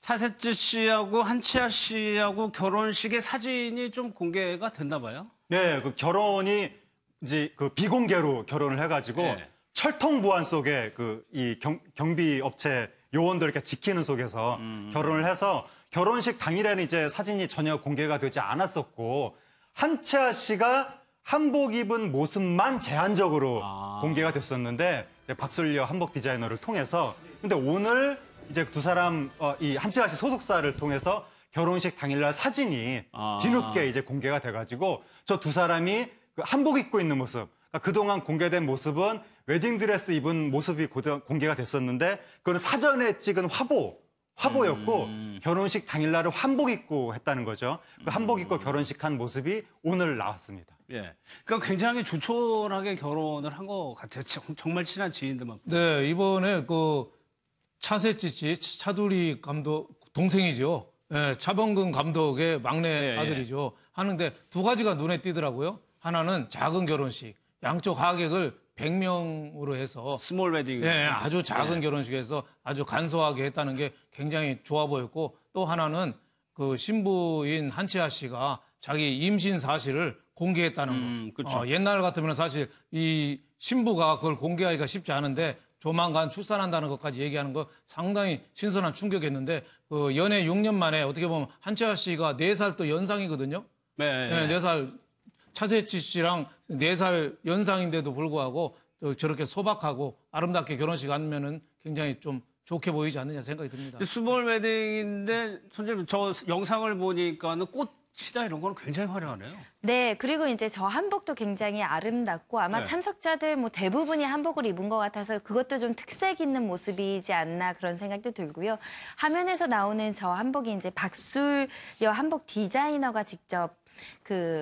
차세츠 씨하고 한치아 씨하고 결혼식의 사진이 좀 공개가 됐나 봐요. 네, 그 결혼이 이제 그 비공개로 결혼을 해가지고 네. 철통 보안 속에 이 경비 업체 요원들 이렇게 지키는 속에서 결혼을 해서 결혼식 당일에는 이제 사진이 전혀 공개가 되지 않았었고 한치아 씨가 한복 입은 모습만 제한적으로 공개가 됐었는데 이제 박솔리어 한복 디자이너를 통해서 근데 오늘 이제 두 사람 이 한치아 씨 소속사를 통해서 결혼식 당일날 사진이 뒤늦게 이제 공개가 돼가지고 저 두 사람이 그 한복 입고 있는 모습 그러니까 그동안 공개된 모습은 웨딩드레스 입은 모습이 공개가 됐었는데 그건 사전에 찍은 화보였고 결혼식 당일날은 한복 입고 했다는 거죠. 그 한복 입고 결혼식한 모습이 오늘 나왔습니다. 예, 그러니까 굉장히 조촐하게 결혼을 한 것 같아요. 정말 친한 지인들만. 네, 이번에 그 차세치 씨, 차두리 감독 동생이죠. 예, 차범근 감독의 막내 아들이죠. 하는데 두 가지가 눈에 띄더라고요. 하나는 작은 결혼식, 양쪽 하객을 100명으로 해서 스몰 웨딩. 예, 아주 작은 결혼식에서 아주 간소하게 했다는 게 굉장히 좋아 보였고 또 하나는 그 신부인 한치아 씨가 자기 임신 사실을 공개했다는 거. 그렇죠. 옛날 같으면 사실 이 신부가 그걸 공개하기가 쉽지 않은데 조만간 출산한다는 것까지 얘기하는 거 상당히 신선한 충격이었는데 그 연애 6년 만에 어떻게 보면 한치아 씨가 4살 또 연상이거든요. 네. 네, 4살 차세치 씨랑 4살 연상인데도 불구하고 또 저렇게 소박하고 아름답게 결혼식 하면은 굉장히 좀 좋게 보이지 않느냐 생각이 듭니다. 스몰 웨딩인데 선생님 저 영상을 보니까는 꽃이나 이런 거는 굉장히 화려하네요. 네, 그리고 이제 저 한복도 굉장히 아름답고 아마 네. 참석자들 뭐 대부분이 한복을 입은 것 같아서 그것도 좀 특색 있는 모습이지 않나 그런 생각도 들고요. 화면에서 나오는 저 한복이 이제 박술여 한복 디자이너가 직접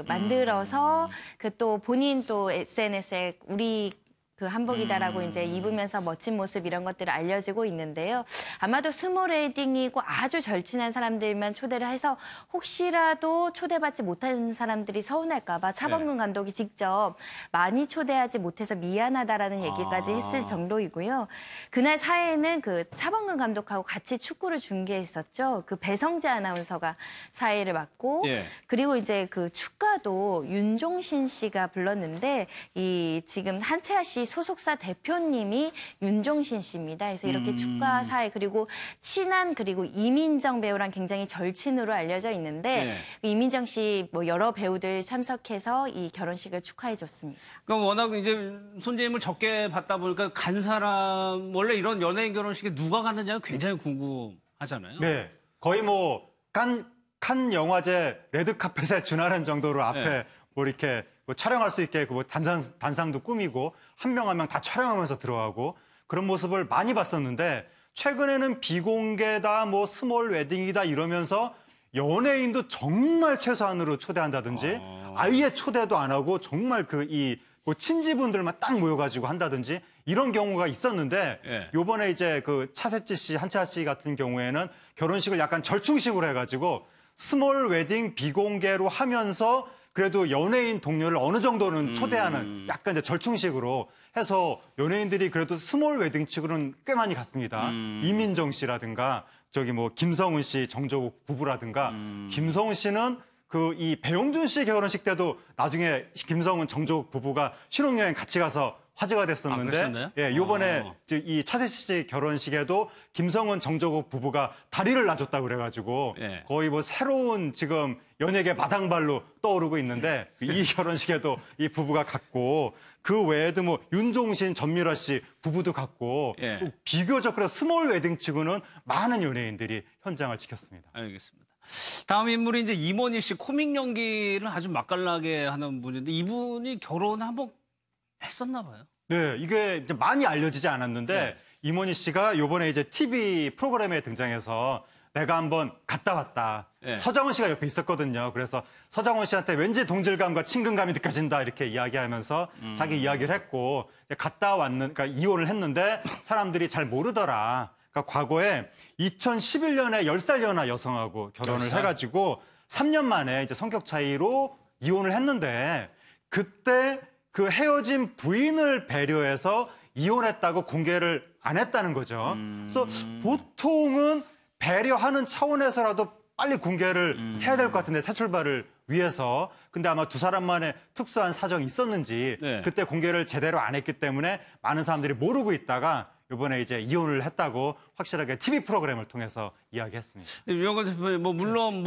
만들어서 또 본인 또 SNS에 우리 그 한복이다라고 이제 입으면서 멋진 모습 이런 것들을 알려지고 있는데요. 아마도 스몰 웨딩이고 아주 절친한 사람들만 초대를 해서 혹시라도 초대받지 못하는 사람들이 서운할까 봐 차범근 감독이 직접 많이 초대하지 못해서 미안하다라는 얘기까지 했을 정도이고요. 그날 사회는 그 차범근 감독하고 같이 축구를 중계했었죠. 그 배성재 아나운서가 사회를 맡고 그리고 이제 그 축가도 윤종신 씨가 불렀는데 이 지금 한채아 씨 소속사 대표님이 윤종신 씨입니다. 그래서 이렇게 축가 사회 그리고 친한 그리고 이민정 배우랑 굉장히 절친으로 알려져 있는데 이민정 씨 뭐 여러 배우들 참석해서 이 결혼식을 축하해 줬습니다. 그럼 워낙 이제 손님을 적게 받다 보니까 간 사람 원래 이런 연예인 결혼식에 누가 갔느냐가 굉장히 궁금하잖아요. 네, 거의 뭐 칸 영화제 레드카펫에 준하는 정도로 앞에 뭐 이렇게 뭐 촬영할 수 있게 그 뭐 단상도 꾸미고 한 명 한 명 다 촬영하면서 들어가고 그런 모습을 많이 봤었는데 최근에는 비공개다 뭐 스몰 웨딩이다 이러면서 연예인도 정말 최소한으로 초대한다든지 아예 초대도 안 하고 정말 뭐 친지분들만 딱 모여가지고 한다든지 이런 경우가 있었는데 요번에 이제 그 차세치 씨, 한치아 씨 같은 경우에는 결혼식을 약간 절충식으로 해가지고 스몰 웨딩 비공개로 하면서 그래도 연예인 동료를 어느 정도는 초대하는 약간 이제 절충식으로 해서 연예인들이 그래도 스몰 웨딩 측으로는 꽤 많이 갔습니다. 이민정 씨라든가 저기 뭐 김성훈 씨, 정조국 부부라든가 김성훈 씨는 이 배용준 씨 결혼식 때도 나중에 김성훈, 정조국 부부가 신혼여행 같이 가서 화제가 됐었는데 이번에 이 차세치 씨 결혼식에도 김성훈, 정조국 부부가 다리를 놔줬다고 그래가지고 거의 뭐 새로운 지금 연예계 마당발로 떠오르고 있는데 이 결혼식에도 이 부부가 갔고 그 외에도 뭐 윤종신, 전미라 씨 부부도 갔고 비교적 그래서 스몰 웨딩 치고는 많은 연예인들이 현장을 지켰습니다. 알겠습니다. 다음 인물이 이제 임원희 씨 코믹 연기를 아주 맛깔나게 하는 분인데 이분이 결혼 한번 했었나 봐요. 네, 이게 이제 많이 알려지지 않았는데 임원희 씨가 요번에 이제 TV 프로그램에 등장해서 내가 한번 갔다 왔다. 서장훈 씨가 옆에 있었거든요. 그래서 서장훈 씨한테 왠지 동질감과 친근감이 느껴진다 이렇게 이야기하면서 자기 이야기를 했고 그러니까 이혼을 했는데 사람들이 잘 모르더라. 그러니까 과거에 2011년에 10살 연하 여성하고 결혼을 해가지고 3년 만에 이제 성격 차이로 이혼을 했는데 그때 그 헤어진 부인을 배려해서 이혼했다고 공개를 안 했다는 거죠. 그래서 보통은 배려하는 차원에서라도 빨리 공개를 해야 될 것 같은데 새 출발을 위해서. 근데 아마 두 사람만의 특수한 사정이 있었는지 네. 그때 공개를 제대로 안 했기 때문에 많은 사람들이 모르고 있다가 이번에 이제 이혼을 했다고 확실하게 TV 프로그램을 통해서 이야기했습니다. 유영관 대표님, 물론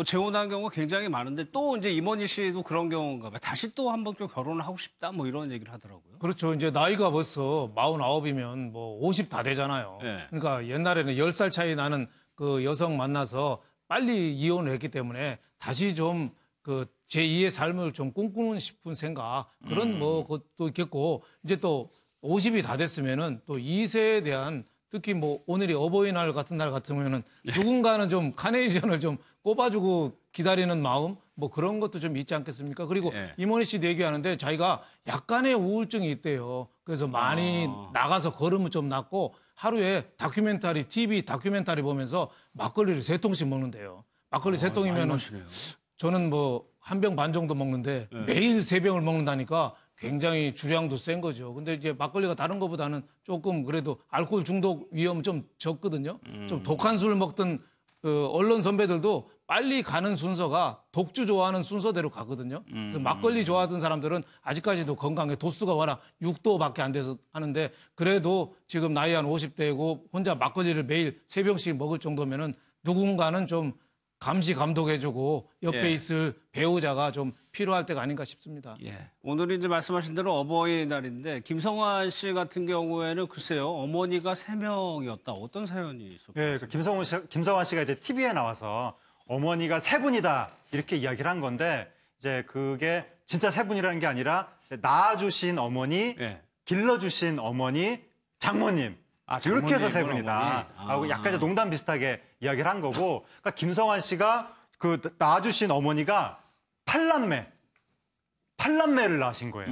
재혼한 경우가 굉장히 많은데 또 이제 임원희 씨도 그런 경우인가 봐요. 다시 또 한번 좀 결혼을 하고 싶다 이런 얘기를 하더라고요. 그렇죠. 이제 나이가 벌써 49이면 50 다 되잖아요. 네. 그러니까 옛날에는 10살 차이 나는 그 여성 만나서 빨리 이혼을 했기 때문에 다시 좀 그 제2의 삶을 좀 꿈꾸는 싶은 생각 그런 것도 있겠고 이제 또 50이 다 됐으면은 또 2세에 대한 특히 오늘이 어버이날 같은 날 같으면은 누군가는 좀 카네이션을 좀 꼽아주고 기다리는 마음 그런 것도 좀 있지 않겠습니까? 그리고 임원희 씨도 얘기하는데 자기가 약간의 우울증이 있대요. 그래서 많이 나가서 걸음은 좀 났고 하루에 TV 다큐멘터리 보면서 막걸리를 3통씩 먹는데요. 막걸리 3통이면은 저는 한 병 반 정도 먹는데 매일 3병을 먹는다니까 굉장히 주량도 센 거죠. 근데 이제 막걸리가 다른 것보다는 조금 그래도 알코올 중독 위험은 좀 적거든요. 좀 독한 술 먹던 언론 선배들도 빨리 가는 순서가 독주 좋아하는 순서대로 가거든요. 그래서 막걸리 좋아하던 사람들은 아직까지도 건강해. 도수가 워낙 6도밖에 안 돼서 하는데 그래도 지금 나이 한 50대고 혼자 막걸리를 매일 3병씩 먹을 정도면은 누군가는 좀 감시 감독해주고 옆에 있을 배우자가 좀 필요할 때가 아닌가 싶습니다. 예. 오늘은 이제 말씀하신 대로 어버이날인데 김성환 씨 같은 경우에는 글쎄요 어머니가 3명이었다. 어떤 사연이 있었어요? 예, 김성환 씨가 이제 TV에 나와서 어머니가 3분이다 이렇게 이야기를 한 건데 이제 그게 진짜 3분이라는 게 아니라 낳아주신 어머니, 길러주신 어머니, 장모님. 이렇게 해서 3분이다 하고 약간 이제 농담 비슷하게 이야기를 한 거고, 그러니까 김성환 씨가 그 낳아주신 어머니가 8남매를 낳으신 거예요.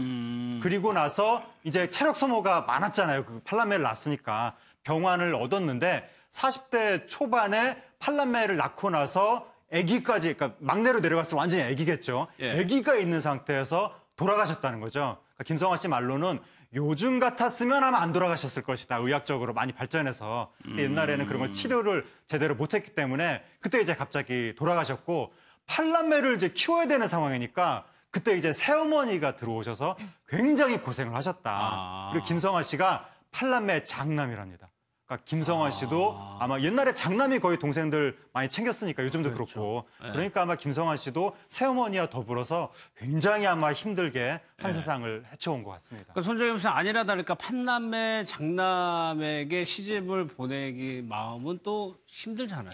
그리고 나서 이제 체력 소모가 많았잖아요. 그 8남매를 낳았으니까 병환을 얻었는데 40대 초반에 8남매를 낳고 나서 아기까지, 그러니까 막내로 내려갔으면 완전히 아기겠죠. 아기가 있는 상태에서 돌아가셨다는 거죠. 그러니까 김성환 씨 말로는 요즘 같았으면 아마 안 돌아가셨을 것이다. 의학적으로 많이 발전해서. 옛날에는 그런 걸 치료를 제대로 못했기 때문에 그때 이제 갑자기 돌아가셨고 8남매를 이제 키워야 되는 상황이니까 그때 이제 새어머니가 들어오셔서 굉장히 고생을 하셨다. 그리고 김성환 씨가 8남매 장남이랍니다. 그러니까 김성환 씨도 아마 옛날에 장남이 거의 동생들 많이 챙겼으니까 요즘도 그렇고 그러니까 아마 김성환 씨도 새어머니와 더불어서 굉장히 아마 힘들게 한 세상을 헤쳐온 것 같습니다. 그러니까 손정임 씨 아니라 다를까 8남매 장남에게 시집을 보내기 마음은 또 힘들잖아요.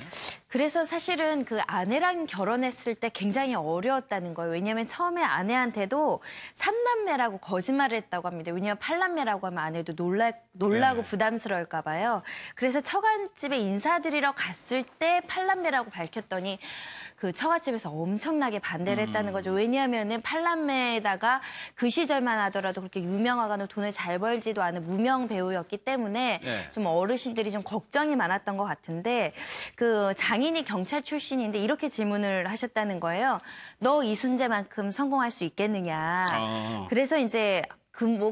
그래서 사실은 그 아내랑 결혼했을 때 굉장히 어려웠다는 거예요. 왜냐하면 처음에 아내한테도 3남매라고 거짓말을 했다고 합니다. 왜냐하면 8남매라고 하면 아내도 놀라고 부담스러울까 봐요. 그래서 처갓집에 인사드리러 갔을 때 8남매라고 밝혔더니 그 처갓집에서 엄청나게 반대를 했다는 거죠. 왜냐하면은 8남매에다가 그 시절만 하더라도 그렇게 유명하거나 돈을 잘 벌지도 않은 무명 배우였기 때문에 좀 어르신들이 좀 걱정이 많았던 것 같은데 그 장인이 경찰 출신인데 이렇게 질문을 하셨다는 거예요. 너 이순재만큼 성공할 수 있겠느냐. 그래서 이제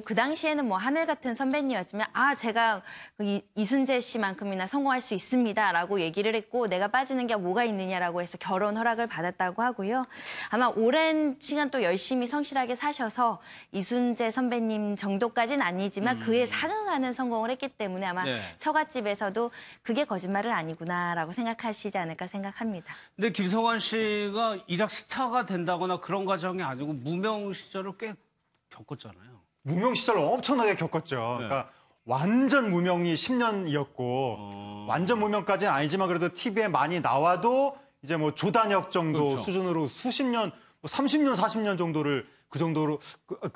그 당시에는 하늘 같은 선배님이었지만 제가 이순재 씨만큼이나 성공할 수 있습니다라고 얘기를 했고 내가 빠지는 게 뭐가 있느냐라고 해서 결혼 허락을 받았다고 하고요. 아마 오랜 시간 또 열심히 성실하게 사셔서 이순재 선배님 정도까지는 아니지만 그에 상응하는 성공을 했기 때문에 아마 처갓집에서도 그게 거짓말은 아니구나라고 생각하시지 않을까 생각합니다. 근데 김성환 씨가 일약 스타가 된다거나 그런 과정이 아니고 무명 시절을 꽤 겪었잖아요. 무명 시절 엄청나게 겪었죠. 그러니까 완전 무명이 10년이었고 완전 무명까지는 아니지만 그래도 TV에 많이 나와도 이제 조단역 정도 수준으로 수십 년, 30년, 40년 정도를 그 정도로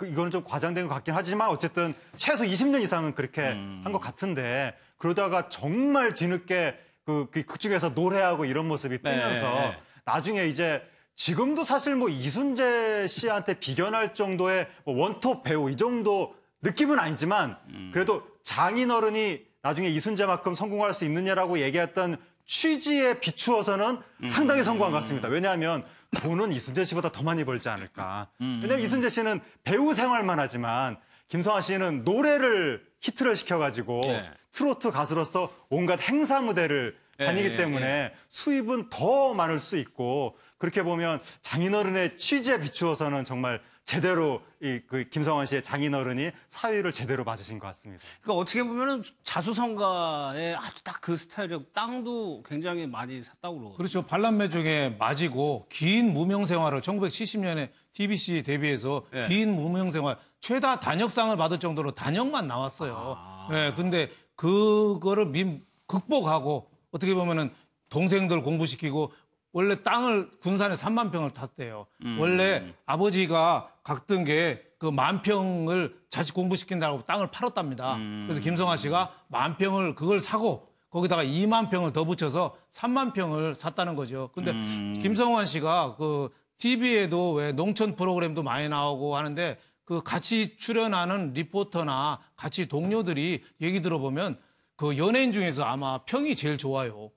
이거는 좀 과장된 것 같긴 하지만 어쨌든 최소 20년 이상은 그렇게 한 것 같은데 그러다가 정말 뒤늦게 그 극중에서 노래하고 이런 모습이 뜨면서 나중에 이제 지금도 사실 이순재 씨한테 비견할 정도의 원톱 배우 이 정도 느낌은 아니지만 그래도 장인어른이 나중에 이순재만큼 성공할 수 있느냐라고 얘기했던 취지에 비추어서는 상당히 성공한 것 같습니다. 왜냐하면 돈은 이순재 씨보다 더 많이 벌지 않을까. 왜냐하면 이순재 씨는 배우 생활만 하지만 김성환 씨는 노래를 히트를 시켜가지고 예. 트로트 가수로서 온갖 행사 무대를 예, 다니기 예, 때문에 수입은 더 많을 수 있고 그렇게 보면 장인어른의 취지에 비추어서는 정말 제대로 그 김성환 씨의 장인어른이 사위를 제대로 맞으신 것 같습니다. 그러니까 어떻게 보면은 자수성가의 아주 딱 그 스타일이고 땅도 굉장히 많이 샀다고 그러거든요. 그렇죠. 반란매 중에 맞이고 긴 무명 생활을 1970년에 TBC 데뷔해서 예. 긴 무명 생활 최다 단역상을 받을 정도로 단역만 나왔어요. 예, 근데 그거를 극복하고 어떻게 보면은 동생들 공부시키고 원래 땅을 군산에 3만 평을 탔대요. 원래 아버지가 갖던 게 그 10,000평을 자식 공부시킨다고 땅을 팔았답니다. 그래서 김성환 씨가 10,000평을 그걸 사고 거기다가 2만 평을 더 붙여서 3만 평을 샀다는 거죠. 근데 김성환 씨가 그 TV에도 왜 농촌 프로그램도 많이 나오고 하는데 그 같이 출연하는 리포터나 같이 동료들이 얘기 들어보면 그 연예인 중에서 아마 평이 제일 좋아요.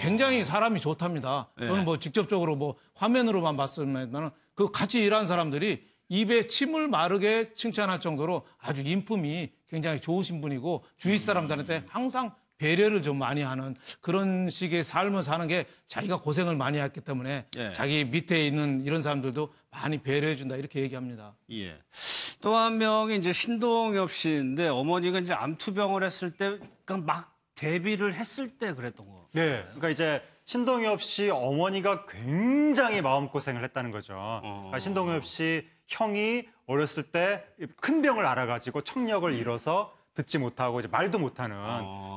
굉장히 사람이 좋답니다. 저는 뭐 직접적으로 뭐 화면으로만 봤으면 그 같이 일하는 사람들이 입에 침을 마르게 칭찬할 정도로 아주 인품이 굉장히 좋으신 분이고 주위 사람들한테 항상 배려를 좀 많이 하는 그런 식의 삶을 사는 게 자기가 고생을 많이 했기 때문에 예. 자기 밑에 있는 이런 사람들도 많이 배려해 준다 이렇게 얘기합니다. 예. 또 한 명이 이제 신동엽 씨인데 어머니가 이제 암투병을 했을 때 그러니까 막 데뷔를 했을 때 그랬던 거. 네, 그러니까 이제 신동엽 씨 어머니가 굉장히 마음고생을 했다는 거죠. 그러니까 신동엽 씨 형이 어렸을 때 큰 병을 앓아가지고 청력을 잃어서 듣지 못하고 이제 말도 못하는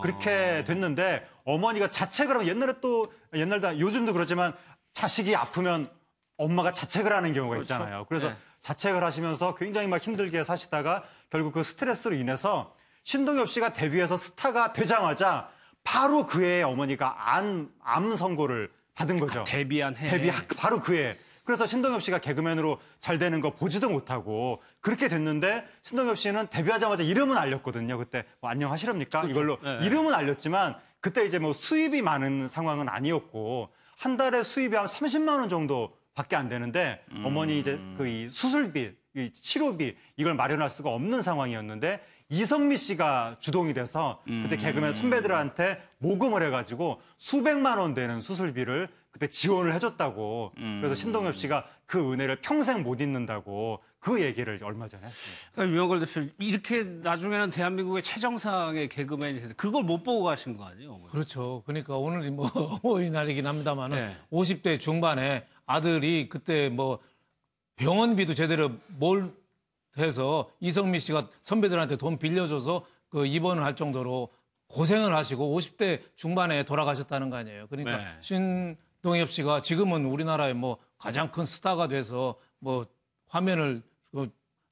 그렇게 됐는데 어머니가 자책을 하면 옛날도 요즘도 그렇지만 자식이 아프면 엄마가 자책을 하는 경우가 있잖아요. 그래서 네. 자책을 하시면서 굉장히 막 힘들게 사시다가 결국 그 스트레스로 인해서 신동엽 씨가 데뷔해서 스타가 되자마자 바로 그 해에 어머니가 암 선고를 받은 거죠. 데뷔한 해. 바로 그 해. 그래서 신동엽 씨가 개그맨으로 잘 되는 거 보지도 못하고 그렇게 됐는데 신동엽 씨는 데뷔하자마자 이름은 알렸거든요. 그때 뭐 안녕하시렵니까? 이걸로 네. 이름은 알렸지만 그때 이제 뭐 수입이 많은 상황은 아니었고 한 달에 수입이 한 30만 원 정도밖에 안 되는데 어머니 이제 그 이 수술비, 이 치료비 이걸 마련할 수가 없는 상황이었는데 이성미 씨가 주동이 돼서 그때 개그맨 선배들한테 모금을 해가지고 수백만 원 되는 수술비를 그때 지원을 해줬다고. 그래서 신동엽 씨가 그 은혜를 평생 못 잊는다고 그 얘기를 얼마 전에 했습니다. 그러니까 유영걸 대표 이렇게 나중에는 대한민국의 최정상의 개그맨이 되는데 그걸 못 보고 가신 거 아니에요? 어머니? 그렇죠. 그러니까 오늘이 뭐 어머니 날이긴 합니다만은 네. 50대 중반에 아들이 그때 뭐 병원비도 제대로 뭘 해서 이성미 씨가 선배들한테 돈 빌려줘서 그 입원을 할 정도로 고생을 하시고 50대 중반에 돌아가셨다는 거 아니에요. 그러니까 네. 신동엽 씨가 지금은 우리나라의 뭐 가장 큰 스타가 돼서 뭐 화면을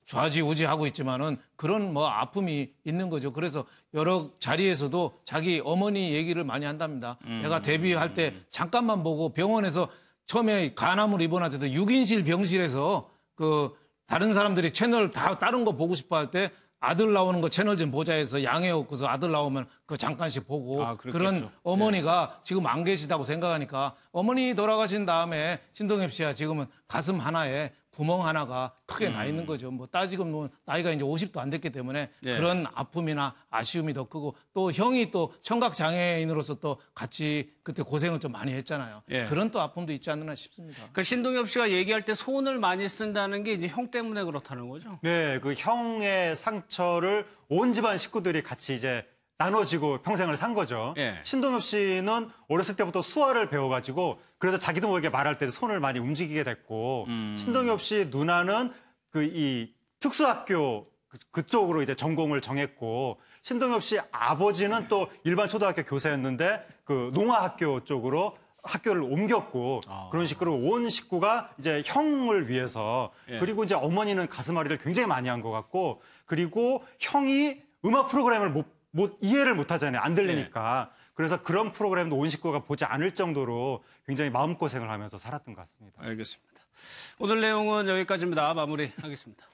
좌지우지하고 있지만은 그런 뭐 아픔이 있는 거죠. 그래서 여러 자리에서도 자기 어머니 얘기를 많이 한답니다. 내가 데뷔할 때 잠깐만 보고 병원에서 처음에 간암을 입원할 때도 6인실 병실에서 그 다른 사람들이 채널 다 다른 거 보고 싶어 할 때 아들 나오는 거 채널 좀 보자 해서 양해 없고서 아들 나오면 그 잠깐씩 보고 그랬겠죠. 그런 어머니가 지금 안 계시다고 생각하니까 어머니 돌아가신 다음에 신동엽 씨가 지금은 가슴 하나에 구멍 하나가 크게 나 있는 거죠. 뭐 따지고 뭐 나이가 이제 50도 안 됐기 때문에 예. 그런 아픔이나 아쉬움이 더 크고 또 형이 또 청각 장애인으로서 또 같이 그때 고생을 좀 많이 했잖아요. 예. 그런 또 아픔도 있지 않나 싶습니다. 그러니까 신동엽 씨가 얘기할 때 손을 많이 쓴다는 게 이제 형 때문에 그렇다는 거죠? 네, 그 형의 상처를 온 집안 식구들이 같이 이제 나눠지고 평생을 산 거죠. 예. 신동엽 씨는 어렸을 때부터 수화를 배워가지고 그래서 자기도 모르게 말할 때 손을 많이 움직이게 됐고 신동엽 씨 누나는 그 이 특수학교 그쪽으로 이제 전공을 정했고 신동엽 씨 아버지는 또 일반 초등학교 교사였는데 그 농아학교 쪽으로 학교를 옮겼고 그런 식으로 온 식구가 이제 형을 위해서 예. 그리고 이제 어머니는 가슴앓이를 굉장히 많이 한 것 같고 그리고 형이 음악 프로그램을 이해를 못 하잖아요. 안 들리니까. 그래서 그런 프로그램도 온 식구가 보지 않을 정도로 굉장히 마음고생을 하면서 살았던 것 같습니다. 알겠습니다. 오늘 내용은 여기까지입니다. 마무리하겠습니다.